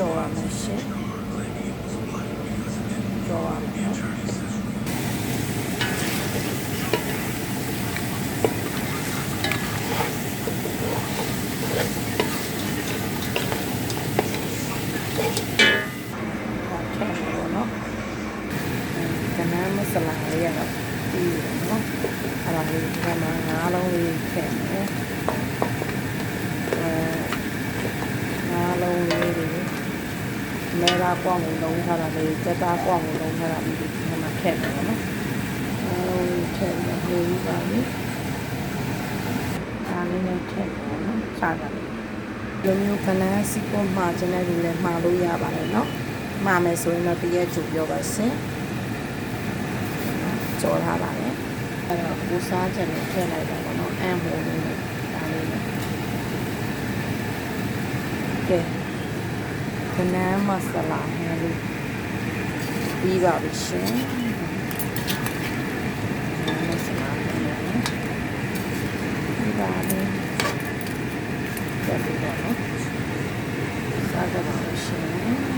ကြော်ရမယ်ရှင်ကြော်ရမယ်နော်ကနန်းမဆလာလေးရတော့ပြီးတယ်နော်အဲ့ဒါလေးဒီမှာငါးလုံးလေးထည့်မယ်ငါးလုံးလေးတွေမဲလာပွားမှုလုံးထားတာလေးစက်သားပွားမှုလုံးထားတာလေးဒီမှာထည့်မယ်နော်ငါးလုံးလေးထည့်မယ်ဟိုပြီးပါပြီဒါလေးနဲ့ထည့်မယ်နော်စားတာလေးလိုမျိုးကနန်းစီပွန်မှာကျန်တဲ့လူလည်းမှာလို့ရပါတယ်နော်မှာမယ်ဆိုရင်တော့တရက်ကြိုပြောပါစင်ကြော်ထားပါတယ်အဲ့တော့ကိုစားချက်နဲ့ထည့်လိုက်တာပေါ့နော်အန်ဟိုလေးနဲ့ဒါလေးနဲ့ကဲကနန်းမဆလာဟဲ့လေးပြီးပါပြီရှင်မဆလာဟဲ့လေးပြီးပါပြီကြည့်ပါနော်စားကြပါလို့ရှင်